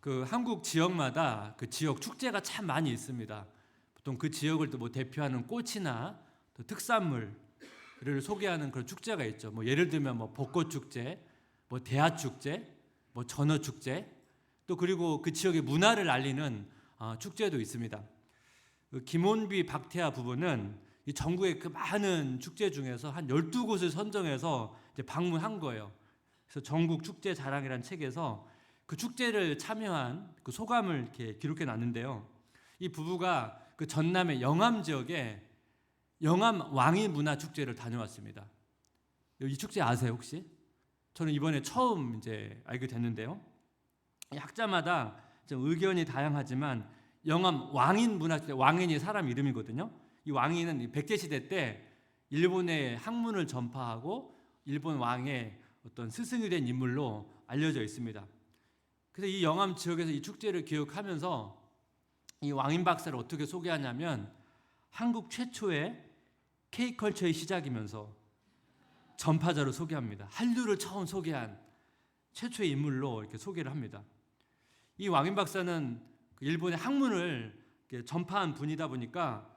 그 한국 지역마다 그 지역 축제가 참 많이 있습니다. 보통 그 지역을 또 뭐 대표하는 꽃이나 또 특산물을 소개하는 그런 축제가 있죠. 뭐 예를 들면 뭐 벚꽃 축제, 뭐 대하 축제, 뭐 전어 축제, 또 그리고 그 지역의 문화를 알리는 축제도 있습니다. 그 김원비 박태하 부부는 이 전국의 그 많은 축제 중에서 한 12곳을 선정해서 이제 방문한 거예요. 그래서 전국 축제 자랑이라는 책에서 그 축제를 참여한 그 소감을 이렇게 기록해 놨는데요. 이 부부가 그 전남의 영암 지역에 영암 왕이 문화 축제를 다녀왔습니다. 이 축제 아세요 혹시? 저는 이번에 처음 이제 알게 됐는데요. 학자마다 좀 의견이 다양하지만 영암 왕인 문화 축제, 왕인이 사람 이름이거든요. 이 왕인은 백제 시대 때 일본의 학문을 전파하고 일본 왕의 어떤 스승이 된 인물로 알려져 있습니다. 그래서 이 영암 지역에서 이 축제를 기억하면서 이 왕인 박사를 어떻게 소개하냐면 한국 최초의 K컬처의 시작이면서 전파자로 소개합니다. 한류를 처음 소개한 최초의 인물로 이렇게 소개를 합니다. 이 왕인 박사는 일본의 학문을 전파한 분이다 보니까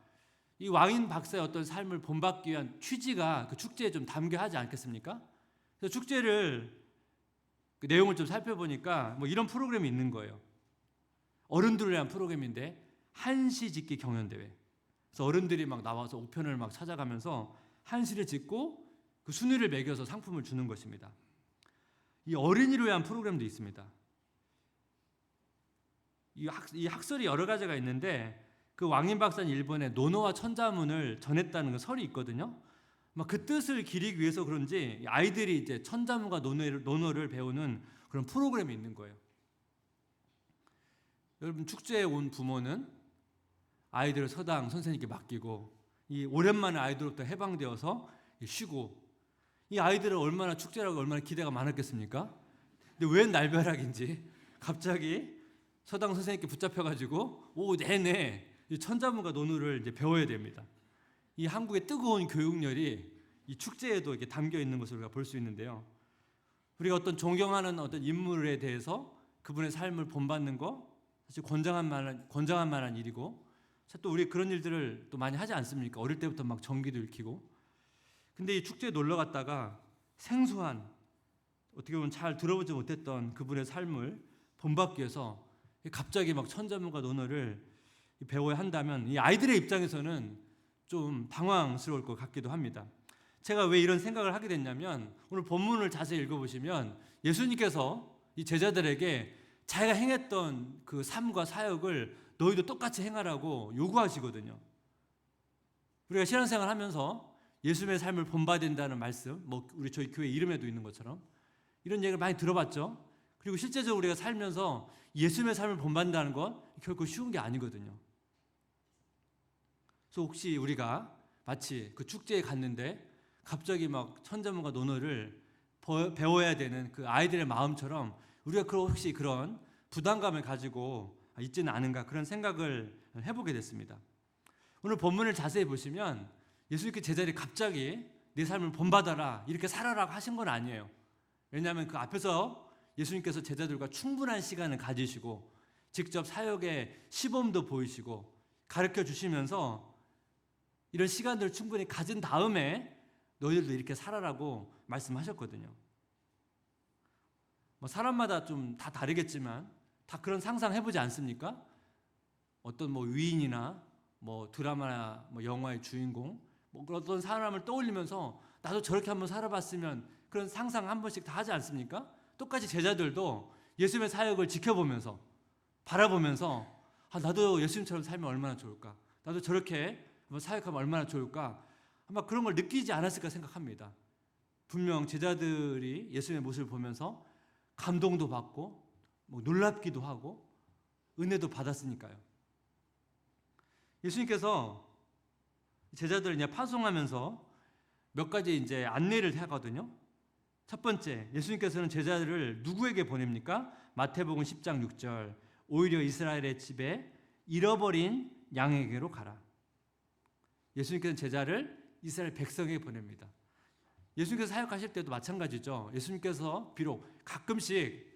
이 왕인 박사의 어떤 삶을 본받기 위한 취지가 그 축제에 좀 담겨하지 않겠습니까? 그래서 축제를 그 내용을 좀 살펴보니까 뭐 이런 프로그램이 있는 거예요. 어른들을 위한 프로그램인데 한시 짓기 경연대회. 그래서 어른들이 막 나와서 우편을 막 찾아가면서 한시를 짓고 그 순위를 매겨서 상품을 주는 것입니다. 이 어린이를 위한 프로그램도 있습니다. 이 학설이 여러 가지가 있는데 그 왕인 박사는 일본에 노노와 천자문을 전했다는 그 설이 있거든요. 막 그 뜻을 기리기 위해서 그런지 아이들이 이제 천자문과 논어를 배우는 그런 프로그램이 있는 거예요. 여러분 축제에 온 부모는 아이들을 서당 선생님께 맡기고 이 오랜만에 아이들로부터 해방되어서 쉬고 이 아이들은 얼마나 축제라고 얼마나 기대가 많았겠습니까? 근데 웬 날벼락인지 갑자기 서당 선생님께 붙잡혀가지고 오후 내내 이 천자문과 논어를 이제 배워야 됩니다. 이 한국의 뜨거운 교육열이 이 축제에도 이렇게 담겨 있는 것을 우리가 볼 수 있는데요. 우리가 어떤 존경하는 어떤 인물에 대해서 그분의 삶을 본받는 거 사실 권장할 만한 일이고 또 우리 그런 일들을 또 많이 하지 않습니까? 어릴 때부터 막 정기도 읽히고. 근데 이 축제에 놀러 갔다가 생소한 어떻게 보면 잘 들어보지 못했던 그분의 삶을 본받기 위해서 갑자기 막 천자문과 논어를 배워야 한다면 이 아이들의 입장에서는 좀 당황스러울 것 같기도 합니다. 제가 왜 이런 생각을 하게 됐냐면 오늘 본문을 자세히 읽어보시면 예수님께서 이 제자들에게 자기가 행했던 그 삶과 사역을 너희도 똑같이 행하라고 요구하시거든요. 우리가 신앙생활 하면서 예수님의 삶을 본받는다는 말씀, 뭐 우리 저희 교회 이름에도 있는 것처럼 이런 얘기를 많이 들어봤죠. 그리고 실제적으로 우리가 살면서 예수님의 삶을 본받는다는 건 결코 쉬운 게 아니거든요. 그래서 혹시 우리가 마치 그 축제에 갔는데 갑자기 막 천자문과 논어를 배워야 되는 그 아이들의 마음처럼 우리가 혹시 그런 부담감을 가지고 있지는 않은가 그런 생각을 해보게 됐습니다. 오늘 본문을 자세히 보시면 예수님께 제자들이 갑자기 내 삶을 본받아라 이렇게 살아라고 하신 건 아니에요. 왜냐하면 그 앞에서 예수님께서 제자들과 충분한 시간을 가지시고 직접 사역의 시범도 보이시고 가르쳐 주시면서 이런 시간들을 충분히 가진 다음에 너희들도 이렇게 살아라고 말씀하셨거든요. 뭐 사람마다 좀 다 다르겠지만 다 그런 상상 해보지 않습니까? 어떤 뭐 위인이나 뭐 드라마나 뭐 영화의 주인공 뭐 어떤 사람을 떠올리면서 나도 저렇게 한번 살아봤으면 그런 상상 한 번씩 다 하지 않습니까? 똑같이 제자들도 예수님의 사역을 지켜보면서 바라보면서 나도 예수님처럼 살면 얼마나 좋을까? 나도 저렇게 사역하면 얼마나 좋을까? 아마 그런 걸 느끼지 않았을까 생각합니다. 분명 제자들이 예수님의 모습을 보면서 감동도 받고 뭐 놀랍기도 하고 은혜도 받았으니까요. 예수님께서 제자들을 이제 파송하면서 몇 가지 이제 안내를 하거든요. 첫 번째, 예수님께서는 제자들을 누구에게 보냅니까? 마태복음 10장 6절, 오히려 이스라엘의 집에 잃어버린 양에게로 가라. 예수님께서는 제자를 이스라엘 백성에게 보냅니다. 예수님께서 사역하실 때도 마찬가지죠. 예수님께서 비록 가끔씩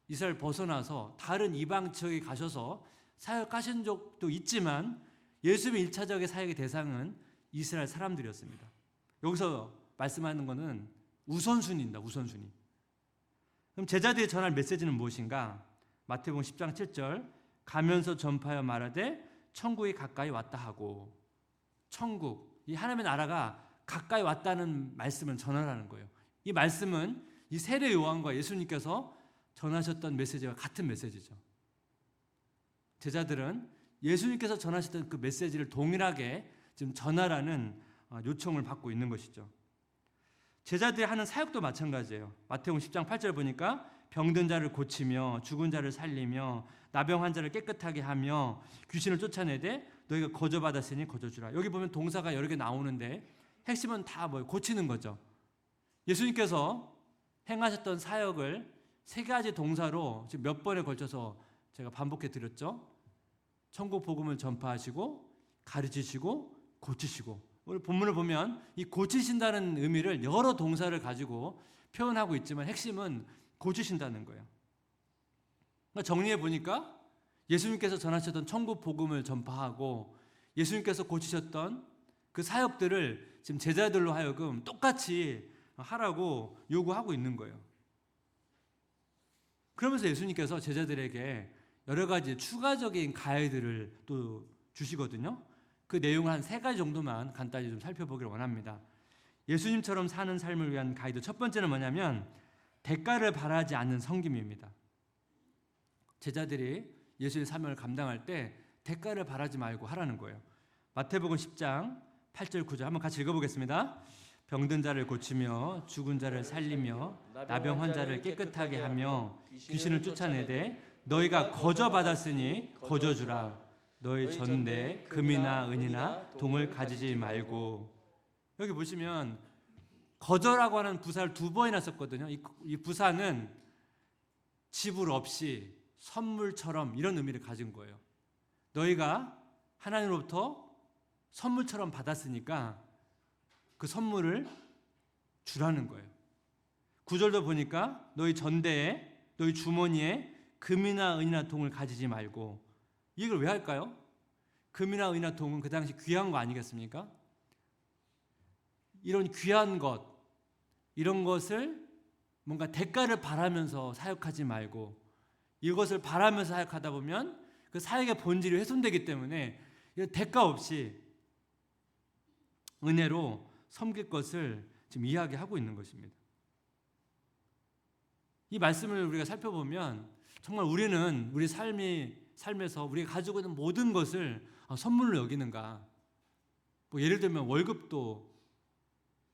이스라엘 벗어나서 다른 이방 지역에 가셔서 사역하신 적도 있지만 예수님의 1차적인 사역의 대상은 이스라엘 사람들이었습니다. 여기서 말씀하는 것은 우선순위입니다. 우선순위. 그럼 제자들이 전할 메시지는 무엇인가? 마태복음 10장 7절 가면서 전파하여 말하되 천국이 가까이 왔다 하고, 천국, 이 하나님의 나라가 가까이 왔다는 말씀을 전하라는 거예요. 이 말씀은 이 세례 요한과 예수님께서 전하셨던 메시지와 같은 메시지죠. 제자들은 예수님께서 전하셨던 그 메시지를 동일하게 지금 전하라는 요청을 받고 있는 것이죠. 제자들이 하는 사역도 마찬가지예요. 마태복음 10장 8절 보니까 병든 자를 고치며 죽은 자를 살리며 나병 환자를 깨끗하게 하며 귀신을 쫓아내되 너희가 거저받았으니 거저주라. 여기 보면 동사가 여러 개 나오는데 핵심은 다 뭐예요? 고치는 거죠. 예수님께서 행하셨던 사역을 세 가지 동사로 지금 몇 번에 걸쳐서 제가 반복해 드렸죠. 천국 복음을 전파하시고 가르치시고 고치시고. 오늘 본문을 보면 이 고치신다는 의미를 여러 동사를 가지고 표현하고 있지만 핵심은 고치신다는 거예요. 그러니까 정리해 보니까 예수님께서 전하셨던 천국 복음을 전파하고 예수님께서 고치셨던 그 사역들을 지금 제자들로 하여금 똑같이 하라고 요구하고 있는 거예요. 그러면서 예수님께서 제자들에게 여러 가지 추가적인 가이드를 또 주시거든요. 그 내용을 한 3가지 정도만 간단히 좀 살펴보기를 원합니다. 예수님처럼 사는 삶을 위한 가이드 첫 번째는 뭐냐면 대가를 바라지 않는 섬김입니다. 제자들이 예수의 사명을 감당할 때 대가를 바라지 말고 하라는 거예요. 마태복음 10장 8절 9절 한번 같이 읽어보겠습니다. 병든 자를 고치며 죽은 자를 살리며 나병 환자를 깨끗하게 하며 귀신을 쫓아내되 너희가 거저 받았으니 거저 주라. 너희 전대 금이나 은이나 동을 가지지 말고. 여기 보시면 거저라고 하는 부사를 2번이나 썼거든요. 이 부사는 지불 없이 선물처럼 이런 의미를 가진 거예요. 너희가 하나님으로부터 선물처럼 받았으니까 그 선물을 주라는 거예요. 9절도 보니까 너희 전대에 너희 주머니에 금이나 은이나 동을 가지지 말고. 이걸 왜 할까요? 금이나 은이나 동은 그 당시 귀한 거 아니겠습니까? 이런 귀한 것, 이런 것을 뭔가 대가를 바라면서 사역하지 말고 이것을 바라면서 사역하다 보면 그 사역의 본질이 훼손되기 때문에 대가 없이 은혜로 섬길 것을 지금 이야기하고 있는 것입니다. 이 말씀을 우리가 살펴보면 정말 우리는 우리 삶에서 우리가 가지고 있는 모든 것을 선물로 여기는가? 뭐 예를 들면 월급도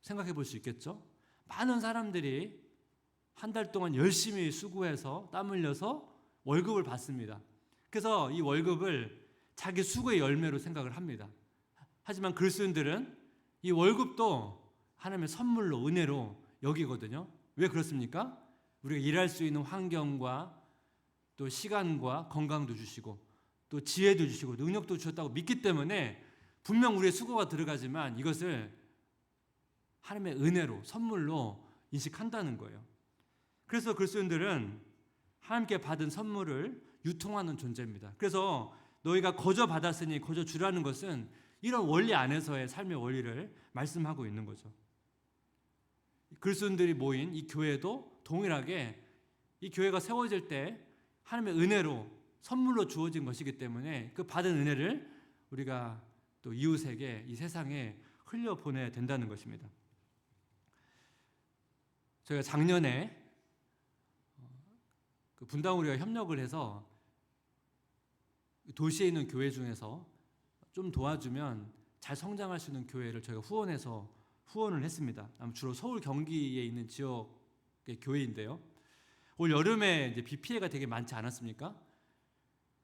생각해 볼 수 있겠죠? 많은 사람들이 한 달 동안 열심히 수고해서 땀 흘려서 월급을 받습니다. 그래서 이 월급을 자기 수고의 열매로 생각을 합니다. 하지만 그리스도인들은 이 월급도 하나님의 선물로 은혜로 여기거든요. 왜 그렇습니까? 우리가 일할 수 있는 환경과 또 시간과 건강도 주시고 또 지혜도 주시고 능력도 주셨다고 믿기 때문에 분명 우리의 수고가 들어가지만 이것을 하나님의 은혜로 선물로 인식한다는 거예요. 그래서 그리스도인들은 하나님께 받은 선물을 유통하는 존재입니다. 그래서 너희가 거저 받았으니 거저 주라는 것은 이런 원리 안에서의 삶의 원리를 말씀하고 있는 거죠. 그리스도인들이 모인 이 교회도 동일하게 이 교회가 세워질 때 하나님의 은혜로 선물로 주어진 것이기 때문에 그 받은 은혜를 우리가 또 이웃에게 이 세상에 흘려보내야 된다는 것입니다. 저희가 작년에 그 분당우리와 협력을 해서 도시에 있는 교회 중에서 좀 도와주면 잘 성장할 수 있는 교회를 저희가 후원을 했습니다. 주로 서울 경기에 있는 지역의 교회인데요. 올 여름에 이제 비 피해가 되게 많지 않았습니까?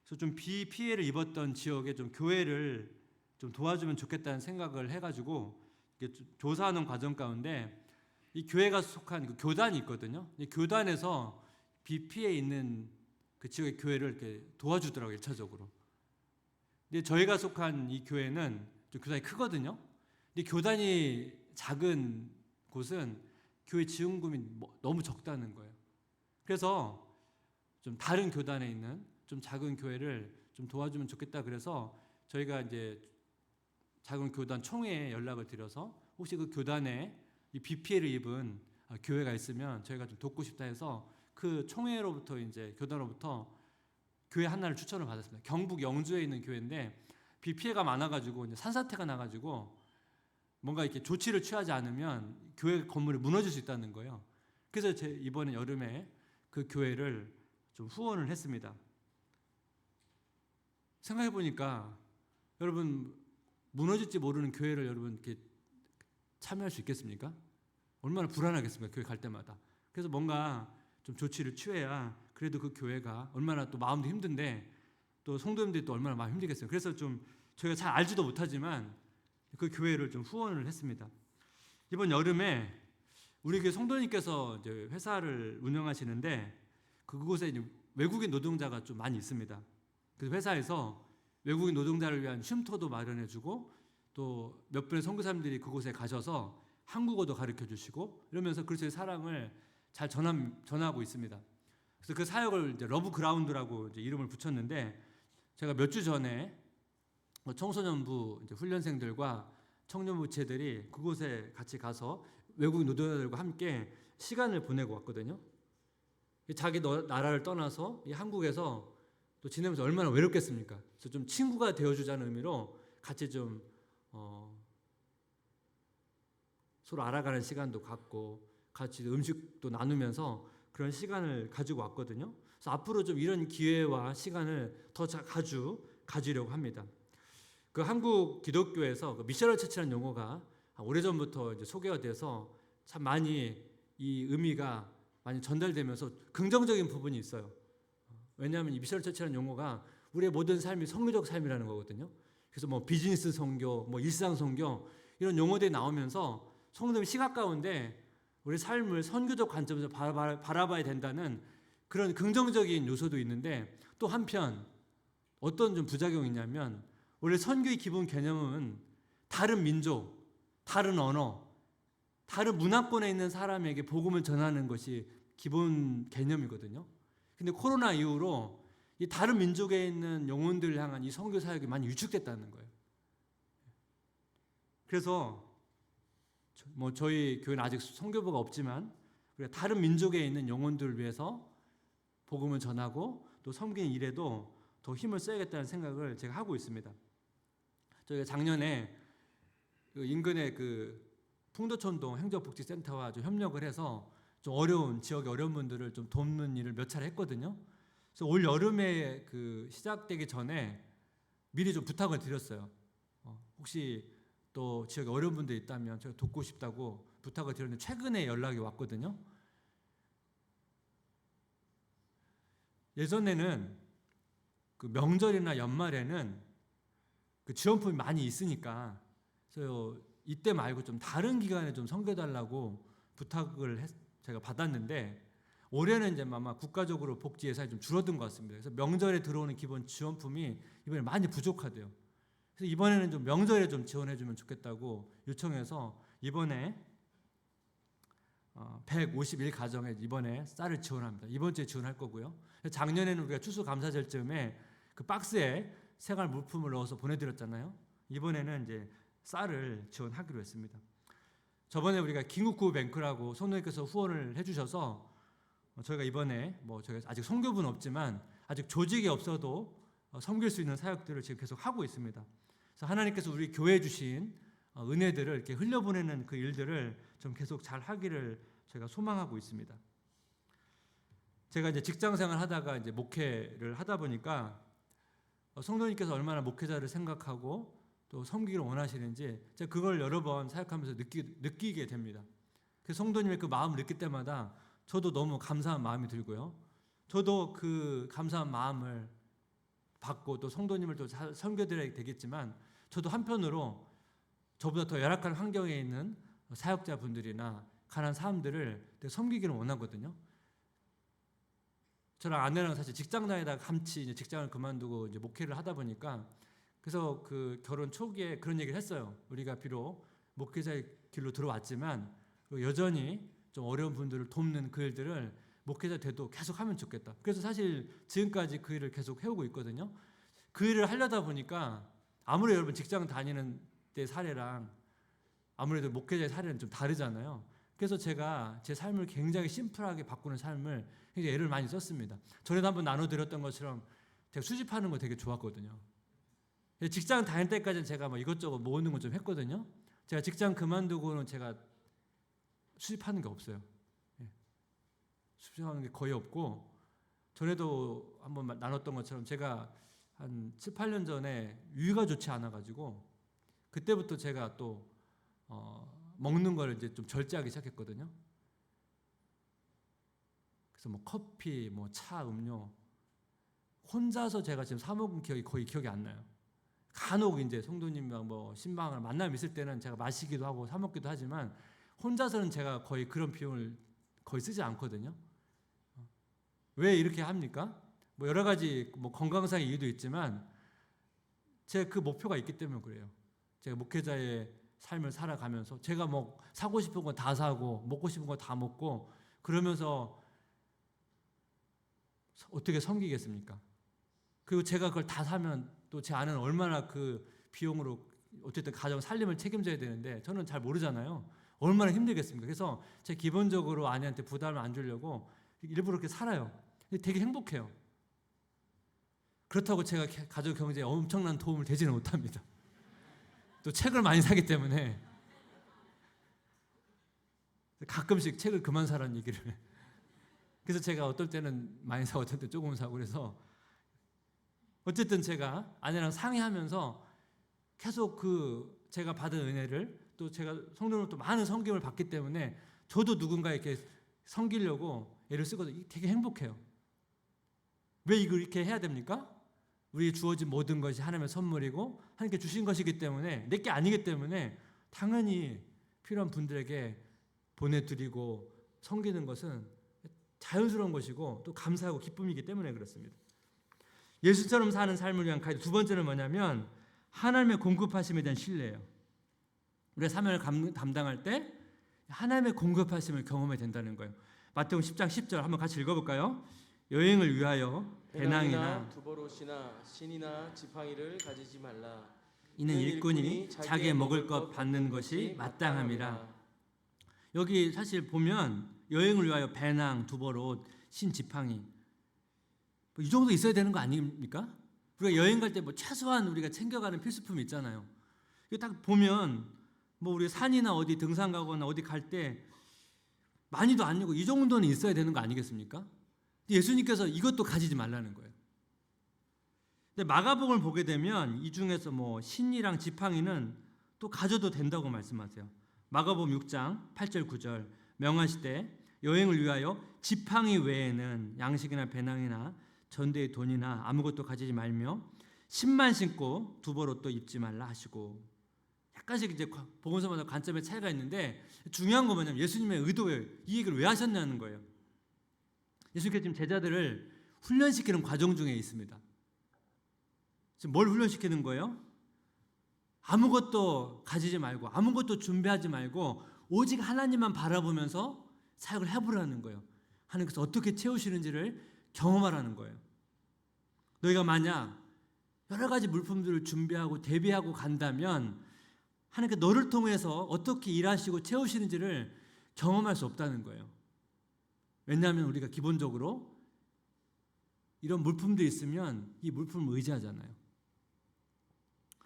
그래서 좀 비 피해를 입었던 지역에 좀 교회를 좀 도와주면 좋겠다는 생각을 해가지고 조사하는 과정 가운데 이 교회가 속한 그 교단이 있거든요. 이 교단에서 비 피해 있는 그 지역의 교회를 이렇게 도와주더라고요, 1차적으로. 근데 저희가 속한 이 교회는 좀 교단이 크거든요. 근데 교단이 작은 곳은 교회 지원금이 너무 적다는 거예요. 그래서 좀 다른 교단에 있는 좀 작은 교회를 좀 도와주면 좋겠다. 그래서 저희가 이제 작은 교단 총회에 연락을 드려서 혹시 그 교단에 이 비 피해를 입은 교회가 있으면 저희가 좀 돕고 싶다 해서 그 총회로부터 이제 교단으로부터 교회 하나를 추천을 받았습니다. 경북 영주에 있는 교회인데 비 피해가 많아가지고 이제 산사태가 나가지고 뭔가 이렇게 조치를 취하지 않으면 교회 건물이 무너질 수 있다는 거예요. 그래서 제 이번에 여름에 그 교회를 좀 후원을 했습니다. 생각해 보니까 여러분 무너질지 모르는 교회를 여러분 이렇게 참여할 수 있겠습니까? 얼마나 불안하겠습니까? 교회 갈 때마다. 그래서 뭔가 좀 조치를 취해야 그래도 그 교회가 얼마나 또 마음도 힘든데 또 성도님들이 또 얼마나 마음 힘들겠어요. 그래서 좀 저희가 잘 알지도 못하지만 그 교회를 좀 후원을 했습니다. 이번 여름에 우리 교회 성도님께서 이제 회사를 운영하시는데 그곳에 이제 외국인 노동자가 좀 많이 있습니다. 그래서 회사에서 외국인 노동자를 위한 쉼터도 마련해주고 또 몇 분의 선교사님들이 그곳에 가셔서 한국어도 가르쳐 주시고 이러면서 그리스도의 사랑을 잘 전하고 있습니다. 그래서 그 사역을 이제 러브 그라운드라고 이제 이름을 붙였는데 제가 몇 주 전에 청소년부 이제 훈련생들과 청년부체들이 그곳에 같이 가서 외국인 노동자들과 함께 시간을 보내고 왔거든요. 자기 나라를 떠나서 이 한국에서 또 지내면서 얼마나 외롭겠습니까? 그래서 좀 친구가 되어주자는 의미로 같이 좀 서로 알아가는 시간도 갖고 같이 음식도 나누면서 그런 시간을 가지고 왔거든요. 그래서 앞으로 좀 이런 기회와 시간을 더 자주 가지려고 합니다. 그 한국 기독교에서 그 미셔널 처치라는 용어가 오래전부터 이제 소개가 돼서 참 많이 이 의미가 많이 전달되면서 긍정적인 부분이 있어요. 왜냐하면 이 미셔널 처치라는 용어가 우리의 모든 삶이 선교적 삶이라는 거거든요. 그래서 뭐 비즈니스 선교, 뭐 일상 선교 이런 용어들이 나오면서 성도님 시각 가운데 우리 삶을 선교적 관점에서 바라봐야 된다는 그런 긍정적인 요소도 있는데 또 한편 어떤 좀 부작용이 있냐면 원래 선교의 기본 개념은 다른 민족, 다른 언어, 다른 문화권에 있는 사람에게 복음을 전하는 것이 기본 개념이거든요. 근데 코로나 이후로 이 다른 민족에 있는 영혼들을 향한 이 선교 사역이 많이 위축됐다는 거예요. 그래서 뭐 저희 교회는 아직 선교부가 없지만 우리가 다른 민족에 있는 영혼들을 위해서 복음을 전하고 또 섬기는 일에도 더 힘을 써야겠다는 생각을 제가 하고 있습니다. 저희가 작년에 그 인근의 그 풍도촌동 행정복지센터와 좀 협력을 해서 좀 어려운 지역의 어려운 분들을 좀 돕는 일을 몇 차례 했거든요. 그래서 올 여름에 그 시작되기 전에 미리 좀 부탁을 드렸어요. 혹시 또 지역에 어려운 분들 있다면 제가 돕고 싶다고 부탁을 드렸는데 최근에 연락이 왔거든요. 예전에는 그 명절이나 연말에는 그 지원품이 많이 있으니까 그래서 이때 말고 좀 다른 기간에 좀 섬겨달라고 부탁을 제가 받았는데 올해는 이제 아마 국가적으로 복지 예산이 좀 줄어든 것 같습니다. 그래서 명절에 들어오는 기본 지원품이 이번에 많이 부족하대요. 그래서 이번에는 좀 명절에 좀 지원해주면 좋겠다고 요청해서 이번에 151가정에 이번에 쌀을 지원합니다. 이번 주에 지원할 거고요. 작년에는 우리가 추수감사절쯤에 그 박스에 생활 물품을 넣어서 보내드렸잖아요. 이번에는 이제 쌀을 지원하기로 했습니다. 저번에 우리가 긴급구호뱅크라고 성도님께서 후원을 해주셔서 저희가 이번에 뭐 저희가 아직 선교부는 없지만 아직 조직이 없어도 섬길 수 있는 사역들을 지금 계속 하고 있습니다. 그래서 하나님께서 우리 교회에 주신 은혜들을 이렇게 흘려보내는 그 일들을 좀 계속 잘 하기를 제가 소망하고 있습니다. 제가 이제 직장생활 하다가 이제 목회를 하다 보니까 성도님께서 얼마나 목회자를 생각하고 또 섬기기를 원하시는지 제가 그걸 여러 번 사역하면서 느끼게 됩니다. 그 성도님의 그 마음을 느낄 때마다 저도 너무 감사한 마음이 들고요. 저도 그 감사한 마음을 받고 또 성도님을 또 섬겨드려야 되겠지만 저도 한편으로 저보다 더 열악한 환경에 있는 사역자분들이나 가난한 사람들을 섬기기를 원하거든요. 저랑 아내랑 사실 직장 다니다가 같이 이제 직장을 그만두고 이제 목회를 하다 보니까 그래서 그 결혼 초기에 그런 얘기를 했어요. 우리가 비록 목회자의 길로 들어왔지만 여전히 좀 어려운 분들을 돕는 그 일들을 목회자 돼도 계속 하면 좋겠다. 그래서 사실 지금까지 그 일을 계속 해오고 있거든요. 그 일을 하려다 보니까 아무래도 여러분 직장 다니는 때 사례랑 아무래도 목회자의 사례는 좀 다르잖아요. 그래서 제가 제 삶을 굉장히 심플하게 바꾸는 삶을 굉장히 애를 많이 썼습니다. 전에도 한번 나눠드렸던 것처럼 제가 수집하는 거 되게 좋았거든요. 직장 다닐 때까지는 제가 뭐 이것저것 모으는 거 좀 했거든요. 제가 직장 그만두고는 제가 수집하는 게 없어요. 수집하는 게 거의 없고, 전에도 한번 나눴던 것처럼 제가 한 7, 8년 전에 위가 좋지 않아가지고 그때부터 제가 또 먹는 걸 이제 좀 절제하기 시작했거든요. 그래서 뭐 커피, 뭐 차, 음료 혼자서 제가 지금 사 먹은 기억이 거의 기억이 안 나요. 간혹 이제 성도님이랑 뭐 신방을 만남 있을 때는 제가 마시기도 하고 사 먹기도 하지만 혼자서는 제가 거의 그런 비용을 거의 쓰지 않거든요. 왜 이렇게 합니까? 뭐 여러 가지 뭐 건강상의 이유도 있지만 제가 그 목표가 있기 때문에 그래요. 제가 목회자의 삶을 살아가면서 제가 뭐 사고 싶은 거 다 사고 먹고 싶은 거 다 먹고 그러면서 어떻게 섬기겠습니까? 그리고 제가 그걸 다 사면 또 제 아내는 얼마나 그 비용으로 어쨌든 가정 살림을 책임져야 되는데 저는 잘 모르잖아요. 얼마나 힘들겠습니까? 그래서 제가 기본적으로 아내한테 부담을 안 주려고 일부러 그렇게 살아요. 근데 되게 행복해요. 그렇다고 제가 가족 경제에 엄청난 도움을 되지는 못합니다. 또 책을 많이 사기 때문에 가끔씩 책을 그만 사라는 얘기를. 그래서 제가 어떨 때는 많이 사고 어떨 때 조금 사고 그래서 어쨌든 제가 아내랑 상의하면서 계속 그 제가 받은 은혜를 또 제가 성도로 또 많은 섬김을 받기 때문에 저도 누군가에게 섬기려고 애를 쓰거든요. 되게 행복해요. 왜 이걸 이렇게 해야 됩니까? 우리 주어진 모든 것이 하나님의 선물이고 하나님께 주신 것이기 때문에 내게 아니기 때문에 당연히 필요한 분들에게 보내드리고 섬기는 것은 자연스러운 것이고 또 감사하고 기쁨이기 때문에 그렇습니다. 예수처럼 사는 삶을 위한 가이드 두 번째는 뭐냐면 하나님의 공급하심에 대한 신뢰예요. 우리가 사명을 담당할 때 하나님의 공급하심을 경험해야 된다는 거예요. 마태복음 10장 10절 한번 같이 읽어볼까요? 여행을 위하여 배낭이나 두보롯이나 신이나 지팡이를 가지지 말라. 이는 일꾼이 자기의 먹을 것 받는 것이 마땅함이라. 여기 사실 보면 여행을 위하여 배낭, 두보롯, 신, 지팡이 이 정도 있어야 되는 거 아닙니까? 우리가 여행 갈 때 뭐 최소한 우리가 챙겨가는 필수품이 있잖아요. 이거 딱 보면 뭐 우리 산이나 어디 등산 가거나 어디 갈 때 많이도 아니고 이 정도는 있어야 되는 거 아니겠습니까? 예수님께서 이것도 가지지 말라는 거예요. 근데 마가복음을 보게 되면 이 중에서 뭐 신이랑 지팡이는 또 가져도 된다고 말씀하세요. 마가복음 6장 8절 9절 명하시되 여행을 위하여 지팡이 외에는 양식이나 배낭이나 전대의 돈이나 아무것도 가지지 말며 신만 신고 두보롯도 입지 말라 하시고, 약간씩 이제 복음서마다 관점의 차이가 있는데 중요한 건 뭐냐면 예수님의 의도예요. 이 얘기를 왜 하셨냐는 거예요. 예수님께서 지금 제자들을 훈련시키는 과정 중에 있습니다. 지금 뭘 훈련시키는 거예요? 아무것도 가지지 말고 아무것도 준비하지 말고 오직 하나님만 바라보면서 사역을 해보라는 거예요. 하나님께서 어떻게 채우시는지를 경험하라는 거예요. 너희가 만약 여러 가지 물품들을 준비하고 대비하고 간다면 하나님께 너를 통해서 어떻게 일하시고 채우시는지를 경험할 수 없다는 거예요. 왜냐하면 우리가 기본적으로 이런 물품들이 있으면 이 물품을 의지하잖아요.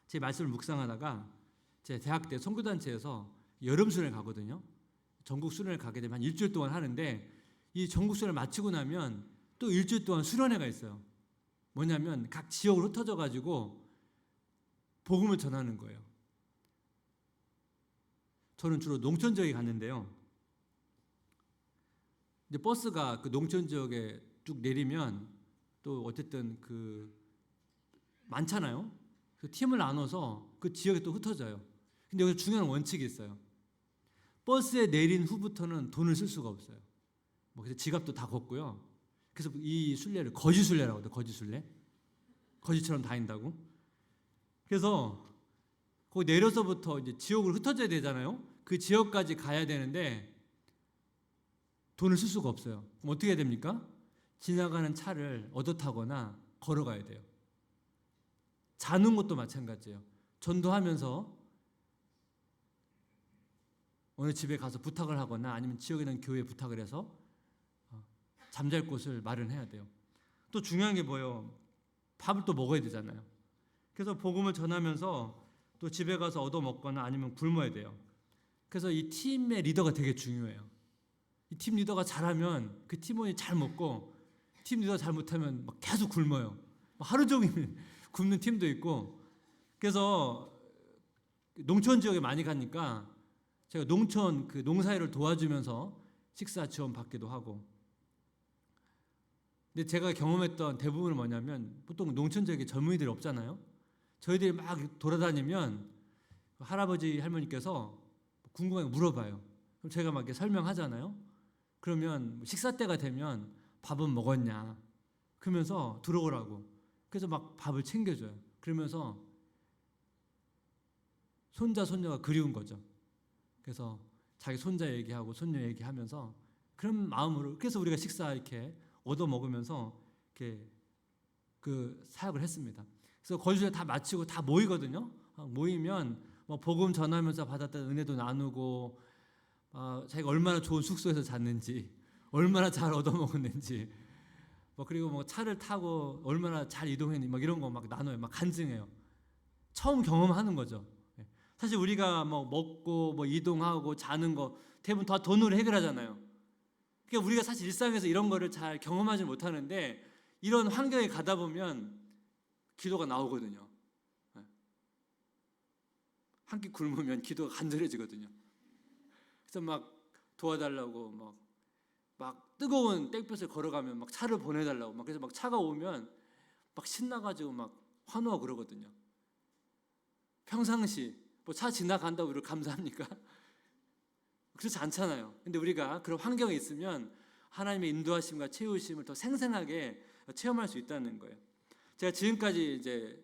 제 말씀을 묵상하다가 제 대학 때 선교단체에서 여름 수련을 가거든요. 전국 수련을 가게 되면 한 일주일 동안 하는데 이 전국 수련을 마치고 나면 또 일주일 동안 수련회가 있어요. 뭐냐면 각 지역으로 흩어져 가지고 복음을 전하는 거예요. 저는 주로 농촌 지역에 갔는데요. 이제 버스가 그 농촌 지역에 쭉 내리면 또 어쨌든 그 많잖아요. 그 팀을 나눠서 그 지역에 또 흩어져요. 근데 여기 중요한 원칙이 있어요. 버스에 내린 후부터는 돈을 쓸 수가 없어요. 뭐 그래서 지갑도 다 걷고요. 그래서 이 순례를 거지 순례라고 해요. 거지 순례. 거지처럼 다닌다고. 그래서 거기 내려서부터 이제 지역으로 흩어져야 되잖아요. 그 지역까지 가야 되는데 돈을 쓸 수가 없어요. 그럼 어떻게 해야 됩니까? 지나가는 차를 얻어 타거나 걸어가야 돼요. 자는 것도 마찬가지예요. 전도하면서 어느 집에 가서 부탁을 하거나 아니면 지역에 있는 교회에 부탁을 해서 잠잘 곳을 마련해야 돼요. 또 중요한 게 뭐예요? 밥을 또 먹어야 되잖아요. 그래서 복음을 전하면서 또 집에 가서 얻어 먹거나 아니면 굶어야 돼요. 그래서 이 팀의 리더가 되게 중요해요. 이 팀 리더가 잘하면 그 팀원이 잘 먹고, 팀 리더가 잘 못하면 막 계속 굶어요. 하루 종일 굶는 팀도 있고. 그래서 농촌 지역에 많이 가니까 제가 농촌 그 농사일을 도와주면서 식사 지원 받기도 하고. 근데 제가 경험했던 대부분은 뭐냐면, 보통 농촌 지역에 젊은이들이 없잖아요. 저희들이 막 돌아다니면 할아버지 할머니께서 궁금하게 물어봐요. 그럼 제가 막 이렇게 설명하잖아요. 그러면 식사 때가 되면 밥은 먹었냐 그러면서 들어오라고. 그래서 막 밥을 챙겨줘요. 그러면서 손자 손녀가 그리운 거죠. 그래서 자기 손자 얘기하고 손녀 얘기하면서 그런 마음으로, 그래서 우리가 식사 이렇게 얻어 먹으면서 이렇게 그 사역을 했습니다. 그래서 거주일 다 마치고 다 모이거든요. 모이면 뭐 복음 전하면서 받았던 은혜도 나누고, 자기가 얼마나 좋은 숙소에서 잤는지, 얼마나 잘 얻어 먹었는지, 그리고 뭐 차를 타고 얼마나 잘 이동했는지 막 이런 거 막 나눠요. 막 간증해요. 처음 경험하는 거죠. 사실 우리가 뭐 먹고 뭐 이동하고 자는 거 대부분 다 돈으로 해결하잖아요. 그러니까 우리가 사실 일상에서 이런 거를 잘 경험하지 못하는데, 이런 환경에 가다 보면 기도가 나오거든요. 한 끼 굶으면 기도가 간절해지거든요. 그래서 막 도와달라고 막 뜨거운 땡볕을 걸어가면 막 차를 보내달라고 막, 그래서 막 차가 오면 막 신나가지고 막 환호하고 그러거든요. 평상시 뭐 차 지나간다고 우리를 감사합니까? 그렇지 않잖아요. 근데 우리가 그런 환경에 있으면 하나님의 인도하심과 채우심을 더 생생하게 체험할 수 있다는 거예요. 제가 지금까지 이제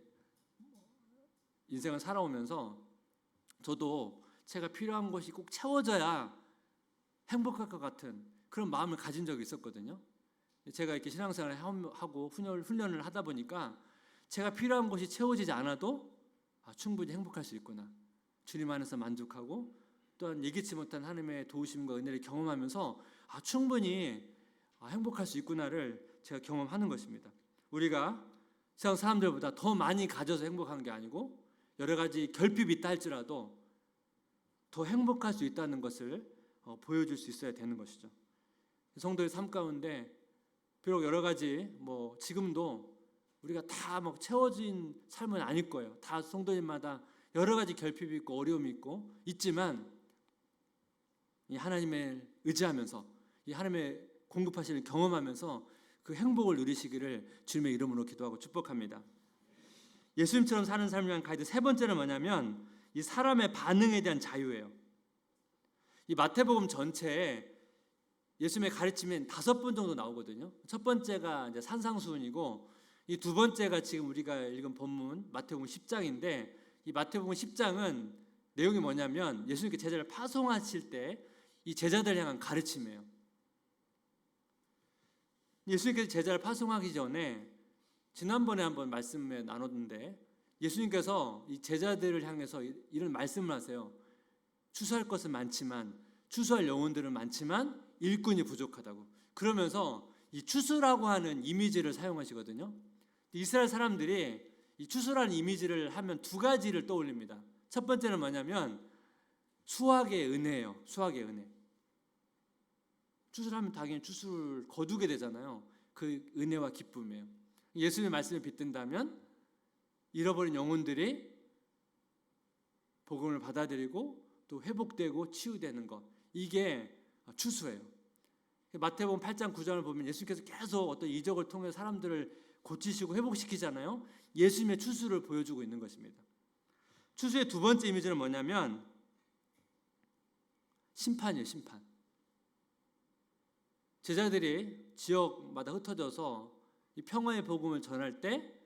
인생을 살아오면서 저도 제가 필요한 것이 꼭 채워져야 행복할 것 같은 그런 마음을 가진 적이 있었거든요. 제가 이렇게 신앙생활을 하고 훈련을 하다 보니까 제가 필요한 것이 채워지지 않아도 충분히 행복할 수 있구나, 주님 안에서 만족하고 또한 예기치 못한 하나님의 도우심과 은혜를 경험하면서 충분히 행복할 수 있구나를 제가 경험하는 것입니다. 우리가 세상 사람들보다 더 많이 가져서 행복한 게 아니고 여러 가지 결핍이 있다 할지라도 더 행복할 수 있다는 것을 보여줄 수 있어야 되는 것이죠. 성도의 삶 가운데 비록 여러 가지 지금도 우리가 다 채워진 삶은 아닐 거예요. 다 성도님마다 여러 가지 결핍이 있고 어려움이 있지만 이 하나님을 의지하면서 이 하나님의 공급하시는 경험하면서 그 행복을 누리시기를 주님의 이름으로 기도하고 축복합니다. 예수님처럼 사는 삶을 위한 가이드 세 번째는 뭐냐면 이 사람의 반응에 대한 자유예요. 이 마태복음 전체에 예수님의 가르침은 5번 정도 나오거든요. 첫 번째가 이제 산상수훈이고, 이 두 번째가 지금 우리가 읽은 본문 마태복음 10장인데, 이 마태복음 10장은 내용이 뭐냐면 예수님께 제자를 파송하실 때 이 제자들 향한 가르침이에요. 예수님께서 제자를 파송하기 전에 지난번에 한번 말씀을 나눴는데, 예수님께서 이 제자들을 향해서 이런 말씀을 하세요. 추수할 것은 많지만, 추수할 영혼들은 많지만 일꾼이 부족하다고. 그러면서 이 추수라고 하는 이미지를 사용하시거든요. 이스라엘 사람들이 이 추수라는 이미지를 하면 두 가지를 떠올립니다. 첫 번째는 뭐냐면 수확의 은혜예요. 수확의 은혜. 추수를 하면 당연히 추수를 거두게 되잖아요. 그 은혜와 기쁨이에요. 예수님의 말씀을 빗든다면 잃어버린 영혼들이 복음을 받아들이고 또 회복되고 치유되는 것, 이게 추수예요. 마태복음 8장 9장을 보면 예수님께서 계속 어떤 이적을 통해 사람들을 고치시고 회복시키잖아요. 예수님의 추수를 보여주고 있는 것입니다. 추수의 두 번째 이미지는 뭐냐면 심판이에요. 심판. 제자들이 지역마다 흩어져서 이 평화의 복음을 전할 때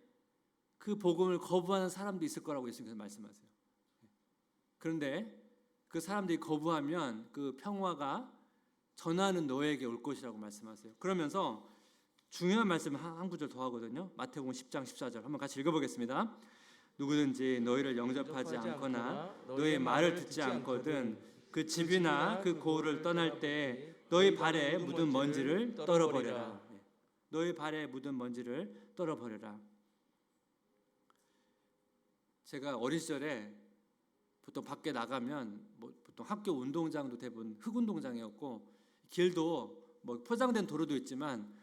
그 복음을 거부하는 사람도 있을 거라고 예수님께서 말씀하세요. 그런데 그 사람들이 거부하면 그 평화가 전하는 너에게 올 것이라고 말씀하세요. 그러면서 중요한 말씀을 한 구절 더 하거든요. 마태복음 10장 14절 한번 같이 읽어보겠습니다. 누구든지 너희를 영접하지 않거나 너의 말을 듣지 않거든 그 집이나 그 고을을 떠날 때 너희 발에 묻은 먼지를 떨어버려라. 너희 발에 묻은 먼지를 떨어버려라. 제가 어린 시절에 보통 밖에 나가면 보통 학교 운동장도 대부분 흙운동장이었고 길도 포장된 도로도 있지만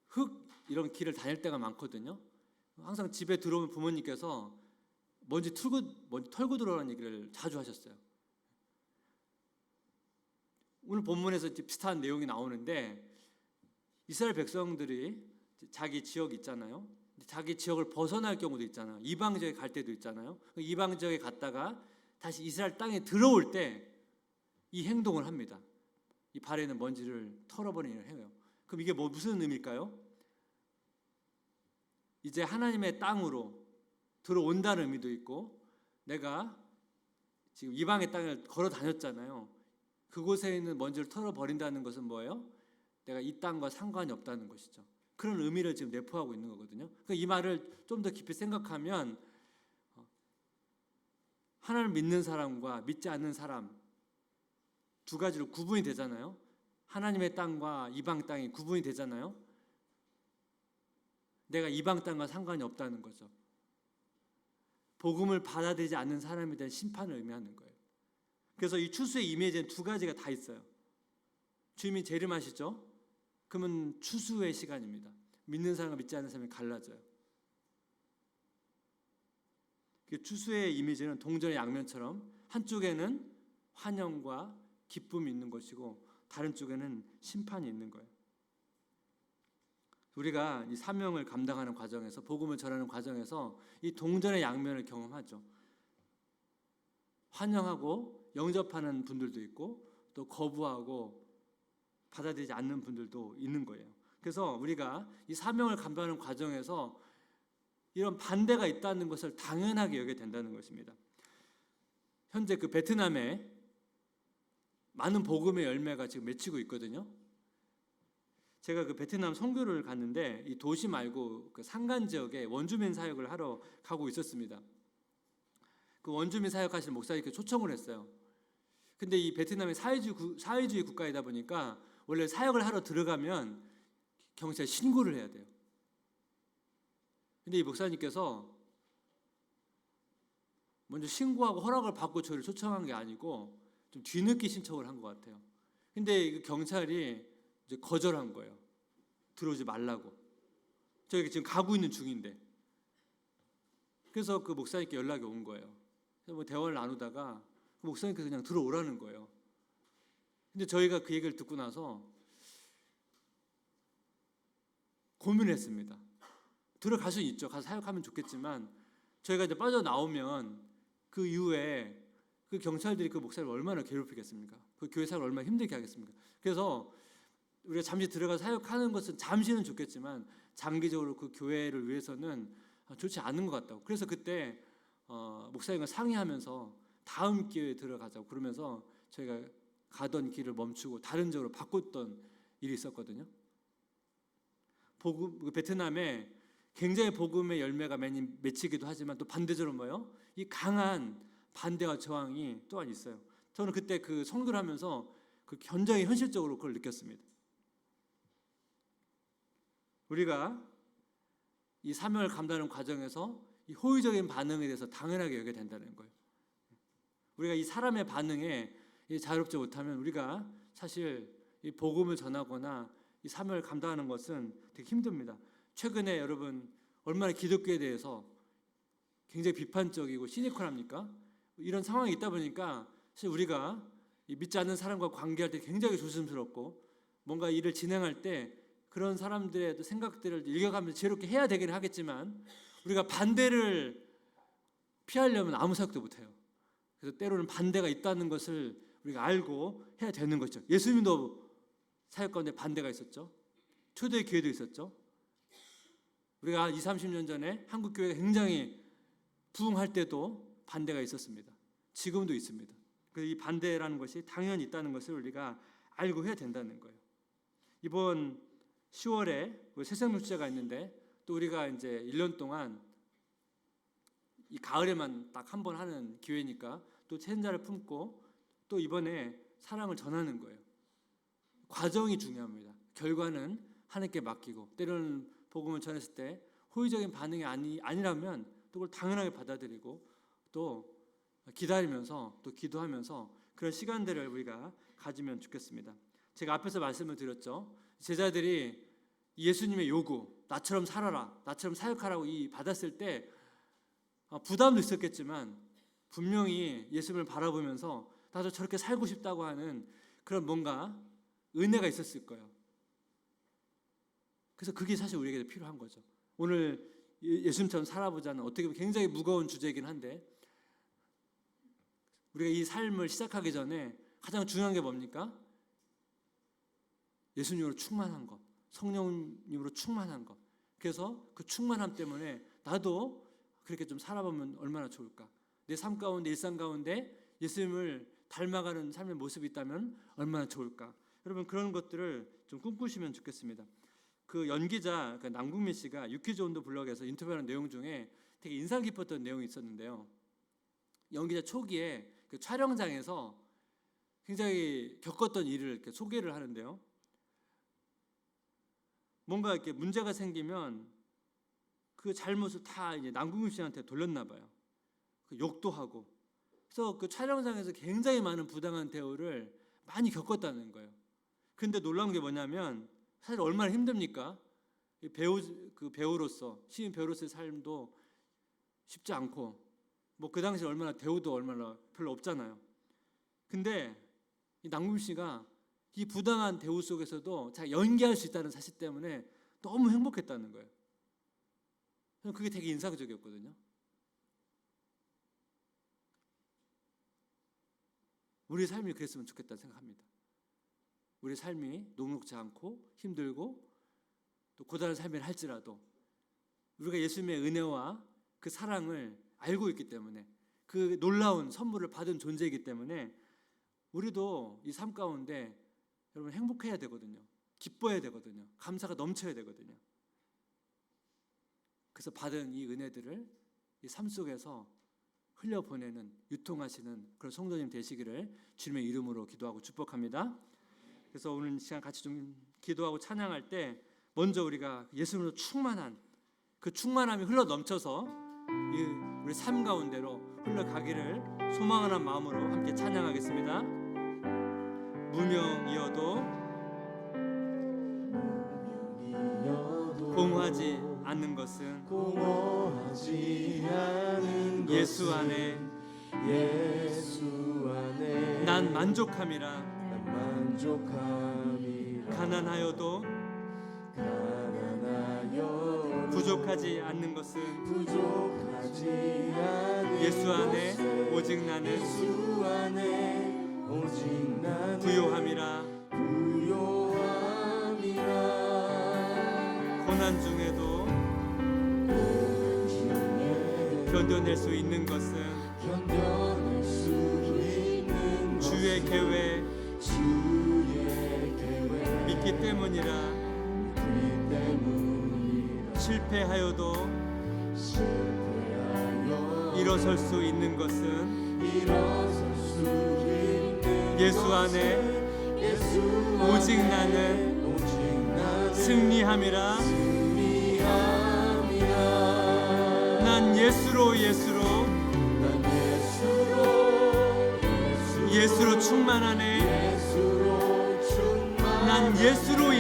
흙 이런 길을 다닐 때가 많거든요. 항상 집에 들어오면 부모님께서 먼지 털고 들어오라는 얘기를 자주 하셨어요. 오늘 본문에서 비슷한 내용이 나오는데 이스라엘 백성들이 자기 지역 있잖아요. 자기 지역을 벗어날 경우도 있잖아요. 이방 지역에 갈 때도 있잖아요. 이방 지역에 갔다가 다시 이스라엘 땅에 들어올 때 이 행동을 합니다. 이 발에 있는 먼지를 털어버리는 일을 해요. 그럼 이게 무슨 의미일까요? 이제 하나님의 땅으로 들어온다는 의미도 있고 내가 지금 이방의 땅을 걸어 다녔잖아요. 그곳에 있는 먼지를 털어버린다는 것은 뭐예요? 내가 이 땅과 상관이 없다는 것이죠. 그런 의미를 지금 내포하고 있는 거거든요. 그러니까 이 말을 좀 더 깊이 생각하면 하나님을 믿는 사람과 믿지 않는 사람 두 가지로 구분이 되잖아요. 하나님의 땅과 이방 땅이 구분이 되잖아요. 내가 이방 땅과 상관이 없다는 거죠. 복음을 받아들이지 않는 사람에 대한 심판을 의미하는 거예요. 그래서 이 추수의 이미지는 두 가지가 다 있어요. 주님이 재림하시죠? 그러면 추수의 시간입니다. 믿는 사람과 믿지 않는 사람이 갈라져요. 추수의 이미지는 동전의 양면처럼 한쪽에는 환영과 기쁨이 있는 것이고 다른 쪽에는 심판이 있는 거예요. 우리가 이 사명을 감당하는 과정에서 복음을 전하는 과정에서 이 동전의 양면을 경험하죠. 환영하고 영접하는 분들도 있고 또 거부하고 받아들이지 않는 분들도 있는 거예요. 그래서 우리가 이 사명을 감당하는 과정에서 이런 반대가 있다는 것을 당연하게 여겨야 된다는 것입니다. 현재 그 베트남에 많은 복음의 열매가 지금 맺히고 있거든요. 제가 그 베트남 선교를 갔는데 이 도시 말고 그 산간 지역에 원주민 사역을 하러 가고 있었습니다. 그 원주민 사역하시는 목사님께 초청을 했어요. 근데 이 베트남이 사회주의 국가이다 보니까 원래 사역을 하러 들어가면 경찰에 신고를 해야 돼요. 근데 이 목사님께서 먼저 신고하고 허락을 받고 저를 초청한 게 아니고 좀 뒤늦게 신청을 한 것 같아요. 근데 경찰이 이제 거절한 거예요. 들어오지 말라고. 저희가 지금 가고 있는 중인데. 그래서 그 목사님께 연락이 온 거예요. 그래서 대화를 나누다가 그 목사님께서 그냥 들어오라는 거예요. 근데 저희가 그 얘기를 듣고 나서 고민했습니다. 들어갈 수는 있죠. 가서 사역하면 좋겠지만 저희가 이제 빠져나오면 그 이후에 그 경찰들이 그 목사를 얼마나 괴롭히겠습니까? 그 교회 사역을 얼마나 힘들게 하겠습니까? 그래서 우리가 잠시 들어가서 사역하는 것은 잠시는 좋겠지만 장기적으로 그 교회를 위해서는 좋지 않은 것 같다고. 그래서 그때 목사님과 상의하면서 다음 기회에 들어가자고 그러면서 저희가 가던 길을 멈추고 다른 쪽으로 바꿨던 일이 있었거든요. 베트남에 굉장히 복음의 열매가 맺히기도 하지만 또 반대적으로 뭐예요? 이 강한 반대와 저항이 또한 있어요. 저는 그때 그 선교를 하면서 그 굉장히 현실적으로 그걸 느꼈습니다. 우리가 이 사명을 감당하는 과정에서 이 호의적인 반응에 대해서 당연하게 여겨야 된다는 거예요. 우리가 이 사람의 반응에 자유롭지 못하면 우리가 사실 이 복음을 전하거나 이 사명을 감당하는 것은 되게 힘듭니다. 최근에 여러분 얼마나 기독교에 대해서 굉장히 비판적이고 시니컬합니까? 이런 상황이 있다 보니까 사실 우리가 믿지 않는 사람과 관계할 때 굉장히 조심스럽고 뭔가 일을 진행할 때 그런 사람들의 생각들을 읽어가면서 지혜롭게 해야 되긴 하겠지만 우리가 반대를 피하려면 아무 생각도 못해요. 그래서 때로는 반대가 있다는 것을 우리가 알고 해야 되는 거죠. 예수님도 사역 가운데 반대가 있었죠. 초대 교회도 있었죠. 우리가 20, 30년 전에 한국 교회가 굉장히 부흥할 때도 반대가 있었습니다. 지금도 있습니다. 그래서 이 반대라는 것이 당연히 있다는 것을 우리가 알고 해야 된다는 거예요. 이번 10월에 새생명 축제가 있는데 또 우리가 이제 1년 동안 이 가을에만 딱 한 번 하는 기회니까 또 세자를 품고 또 이번에 사랑을 전하는 거예요. 과정이 중요합니다. 결과는 하나님께 맡기고, 때로는 복음을 전했을 때 호의적인 반응이 아니라면 또 그걸 당연하게 받아들이고 또 기다리면서 또 기도하면서 그런 시간들을 우리가 가지면 좋겠습니다. 제가 앞에서 말씀을 드렸죠. 제자들이 예수님의 요구, 나처럼 살아라, 나처럼 사역하라고 받았을 때 부담도 있었겠지만 분명히 예수님을 바라보면서 나도 저렇게 살고 싶다고 하는 그런 뭔가 은혜가 있었을 거예요. 그래서 그게 사실 우리에게 필요한 거죠. 오늘 예수님처럼 살아보자는 어떻게 보면 굉장히 무거운 주제이긴 한데 우리가 이 삶을 시작하기 전에 가장 중요한 게 뭡니까? 예수님으로 충만한 것, 성령님으로 충만한 것. 그래서 그 충만함 때문에 나도 그렇게 좀 살아보면 얼마나 좋을까? 내 삶 가운데, 일상 가운데 예수님을 닮아가는 삶의 모습이 있다면 얼마나 좋을까? 여러분 그런 것들을 좀 꿈꾸시면 좋겠습니다. 그 연기자 남궁민 씨가 유퀴즈 온도 블럭에서 인터뷰하는 내용 중에 되게 인상 깊었던 내용이 있었는데요. 연기자 초기에 그 촬영장에서 굉장히 겪었던 일을 이렇게 소개를 하는데요. 뭔가 이렇게 문제가 생기면 그 잘못을 다 이제 남궁민 씨한테 돌렸나 봐요. 그 욕도 하고. 그래서 그 촬영장에서 굉장히 많은 부당한 대우를 많이 겪었다는 거예요. 근데 놀라운 게 뭐냐면 사실 얼마나 힘듭니까? 배우로서 시인 배우로서의 삶도 쉽지 않고 뭐 그 당시 얼마나 대우도 얼마나 별로 없잖아요. 근데 이 남궁민 씨가 이 부당한 대우 속에서도 잘 연기할 수 있다는 사실 때문에 너무 행복했다는 거예요. 그게 되게 인상적이었거든요. 우리 삶이 그랬으면 좋겠다 생각합니다. 우리 삶이 녹록지 않고 힘들고 또 고단한 삶을 할지라도 우리가 예수님의 은혜와 그 사랑을 알고 있기 때문에 그 놀라운 선물을 받은 존재이기 때문에 우리도 이 삶 가운데 여러분 행복해야 되거든요. 기뻐해야 되거든요. 감사가 넘쳐야 되거든요. 그래서 받은 이 은혜들을 이 삶 속에서 흘려보내는 유통하시는 그런 성도님 되시기를 주님의 이름으로 기도하고 축복합니다. 그래서 오늘 시간 같이 좀 기도하고 찬양할 때 먼저 우리가 예수님으로 충만한 그 충만함이 흘러 넘쳐서 우리 삶 가운데로 흘러가기를 소망하는 마음으로 함께 찬양하겠습니다. 무명이어도 공허하지 않는 것은 예수 안에 난 만족함이라. 가난하여도 부족하지 않는 것은 예수 안에 오직 나는 부요함이라. 고난 중에도 견뎌낼 수 있는 것은 주의 계획 믿기 때문이라. 실패하여도 일어설 수 있는 것은 예수 안에 오직 나는 승리함이라. 난 예수로 충만하네. 난 예수로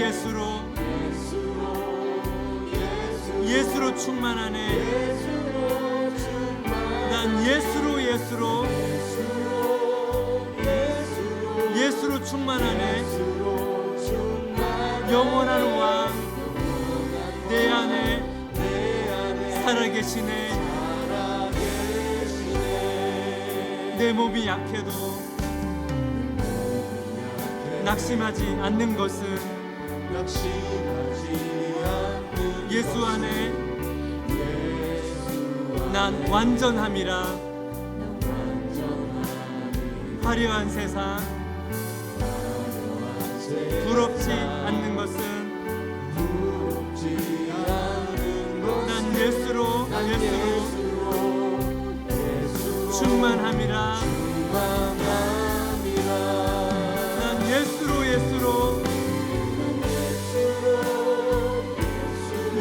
충만하네. 난 예수로 충만하네. 영원한 왕 내 안에 살아계시네. 내 몸이 약해도 낙심하지 않는 것은 예수 안에 난 완전함이라. 화려한 세상 부럽지 않는 것은 난 예수로 충만함이라. 난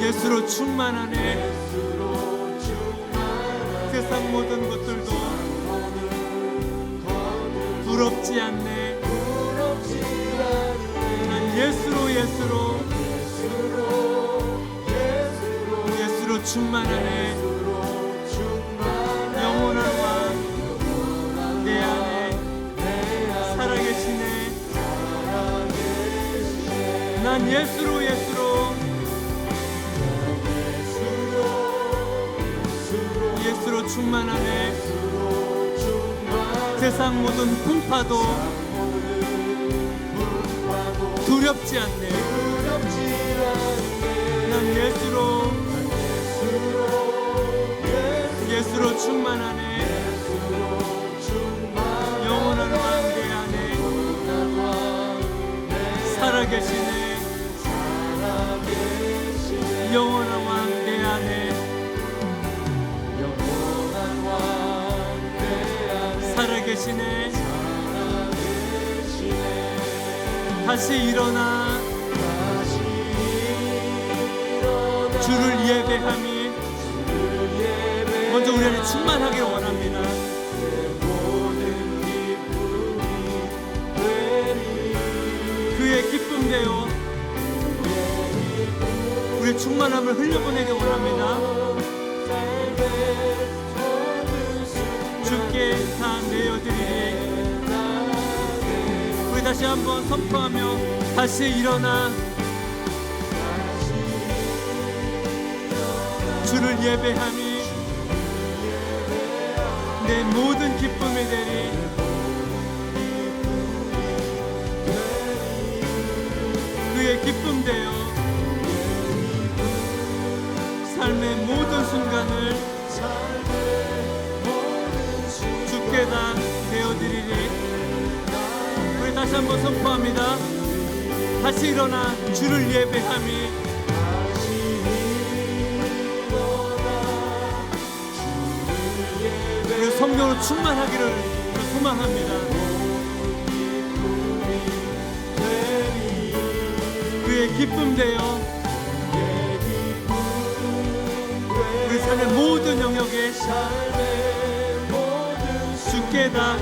예수로 충만하네. 세상 모든 것들도 부럽지 않네. 난 예수로 충만하네. 영원한 왕 내 안에 살아계시네. 난 예수로 충만하네. 세상 모든 풍파도 두렵지 않네. 난 예수로 충만하네. 영원한 왕 내 안에 살아계시네. 영원한 왕 내 안에 살아계시네. 다시 일어나 주를 예배함이 먼저 우리 안에 충만하기를 원합니다. 그의 기쁨 되어 우리의 충만함을 흘려보내기 원합니다. 주께 다 내어드리리. 우리 다시 한번 선포하며 다시 일어나 주를 예배함이 내 모든 기쁨이 되리. 그의 기쁨 되어 삶의 모든 순간을 주께 다 내어드리리. 우리 다시 한번 선포합니다. 다시 일어나 주를 예배함이 우리 성령으로 충만하기를 소망합니다. 그의 기쁨 되어 우리 삶의 모든 영역에 주께 다